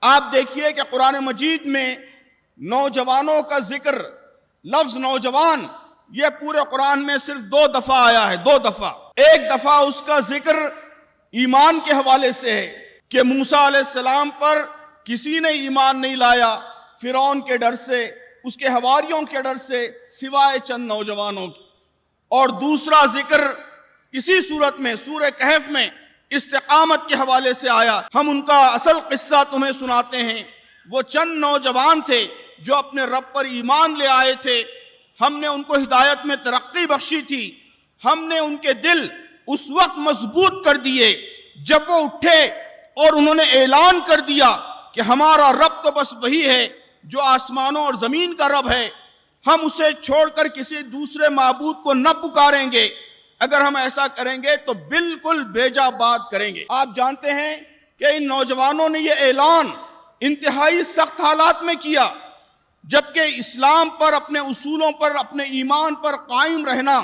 آپ دیکھیے کہ قرآن مجید میں نوجوانوں کا ذکر، لفظ نوجوان یہ پورے قرآن میں صرف 2 دفعہ آیا ہے، 2 دفعہ۔ ایک دفعہ اس کا ذکر ایمان کے حوالے سے ہے کہ موسیٰ علیہ السلام پر کسی نے ایمان نہیں لایا، فرعون کے ڈر سے، اس کے حواریوں کے ڈر سے، سوائے چند نوجوانوں کی۔ اور دوسرا ذکر اسی صورت میں سورہ کہف میں استقامت کے حوالے سے آیا۔ ہم ان کا اصل قصہ تمہیں سناتے ہیں۔ وہ چند نوجوان تھے جو اپنے رب پر ایمان لے آئے تھے، ہم نے ان کو ہدایت میں ترقی بخشی تھی، ہم نے ان کے دل اس وقت مضبوط کر دیے جب وہ اٹھے اور انہوں نے اعلان کر دیا کہ ہمارا رب تو بس وہی ہے جو آسمانوں اور زمین کا رب ہے، ہم اسے چھوڑ کر کسی دوسرے معبود کو نہ پکاریں گے، اگر ہم ایسا کریں گے تو بالکل بیجا بات کریں گے۔ آپ جانتے ہیں کہ ان نوجوانوں نے یہ اعلان انتہائی سخت حالات میں کیا، جبکہ اسلام پر، اپنے اصولوں پر، اپنے ایمان پر قائم رہنا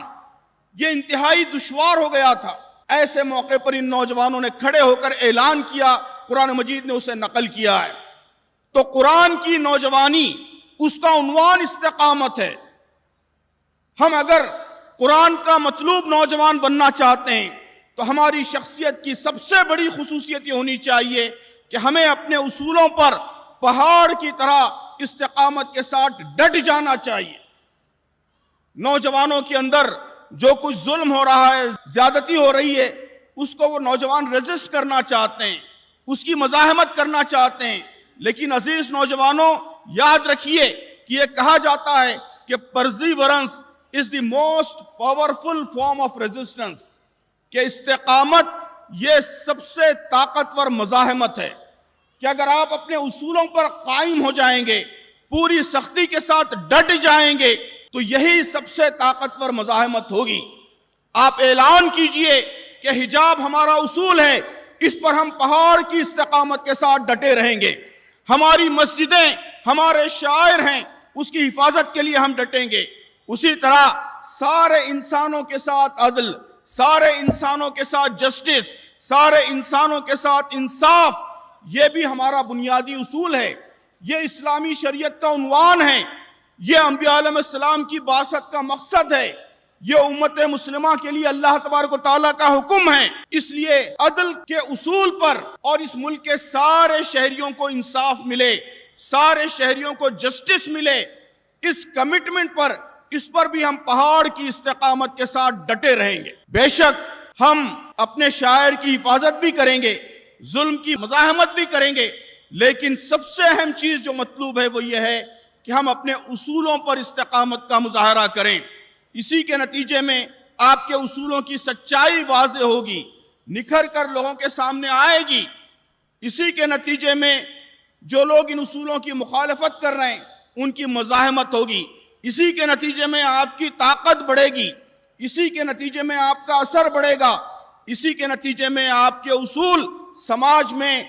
یہ انتہائی دشوار ہو گیا تھا۔ ایسے موقع پر ان نوجوانوں نے کھڑے ہو کر اعلان کیا، قرآن مجید نے اسے نقل کیا ہے۔ تو قرآن کی نوجوانی، اس کا عنوان استقامت ہے۔ ہم اگر قرآن کا مطلوب نوجوان بننا چاہتے ہیں تو ہماری شخصیت کی سب سے بڑی خصوصیت یہ ہونی چاہیے کہ ہمیں اپنے اصولوں پر پہاڑ کی طرح استقامت کے ساتھ ڈٹ جانا چاہیے۔ نوجوانوں کے اندر جو کچھ ظلم ہو رہا ہے، زیادتی ہو رہی ہے، اس کو وہ نوجوان ریزسٹ کرنا چاہتے ہیں، اس کی مزاحمت کرنا چاہتے ہیں، لیکن عزیز نوجوانوں یاد رکھیے کہ یہ کہا جاتا ہے کہ پرزیورنس is the most powerful form of resistance، کہ استقامت یہ سب سے طاقتور مزاحمت ہے، کہ اگر آپ اپنے اصولوں پر قائم ہو جائیں گے، پوری سختی کے ساتھ ڈٹ جائیں گے تو یہی سب سے طاقتور مزاحمت ہوگی۔ آپ اعلان کیجئے کہ حجاب ہمارا اصول ہے، اس پر ہم پہاڑ کی استقامت کے ساتھ ڈٹے رہیں گے، ہماری مسجدیں ہمارے شاعر ہیں، اس کی حفاظت کے لیے ہم ڈٹیں گے۔ اسی طرح سارے انسانوں کے ساتھ عدل، سارے انسانوں کے ساتھ جسٹس، سارے انسانوں کے ساتھ انصاف، یہ بھی ہمارا بنیادی اصول ہے، یہ اسلامی شریعت کا عنوان ہے، یہ انبیاء علیہ السلام کی بعثت کا مقصد ہے، یہ امت مسلمہ کے لیے اللہ تبارک و تعالیٰ کا حکم ہے۔ اس لیے عدل کے اصول پر اور اس ملک کے سارے شہریوں کو انصاف ملے، سارے شہریوں کو جسٹس ملے، اس کمٹمنٹ پر، اس پر بھی ہم پہاڑ کی استقامت کے ساتھ ڈٹے رہیں گے۔ بے شک ہم اپنے شاعر کی حفاظت بھی کریں گے، ظلم کی مزاحمت بھی کریں گے، لیکن سب سے اہم چیز جو مطلوب ہے وہ یہ ہے کہ ہم اپنے اصولوں پر استقامت کا مظاہرہ کریں۔ اسی کے نتیجے میں آپ کے اصولوں کی سچائی واضح ہوگی، نکھر کر لوگوں کے سامنے آئے گی۔ اسی کے نتیجے میں جو لوگ ان اصولوں کی مخالفت کر رہے ہیں ان کی مزاحمت ہوگی، اسی کے نتیجے میں آپ کی طاقت بڑھے گی، اسی کے نتیجے میں آپ کا اثر بڑھے گا، اسی کے نتیجے میں آپ کے اصول سماج میں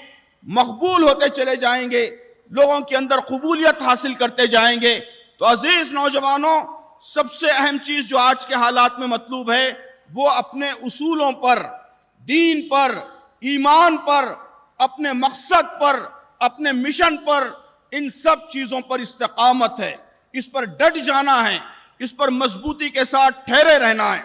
مقبول ہوتے چلے جائیں گے، لوگوں کے اندر قبولیت حاصل کرتے جائیں گے۔ تو عزیز نوجوانوں، سب سے اہم چیز جو آج کے حالات میں مطلوب ہے وہ اپنے اصولوں پر، دین پر، ایمان پر، اپنے مقصد پر، اپنے مشن پر، ان سب چیزوں پر استقامت ہے، اس پر ڈٹ جانا ہے، اس پر مضبوطی کے ساتھ ٹھہرے رہنا ہے۔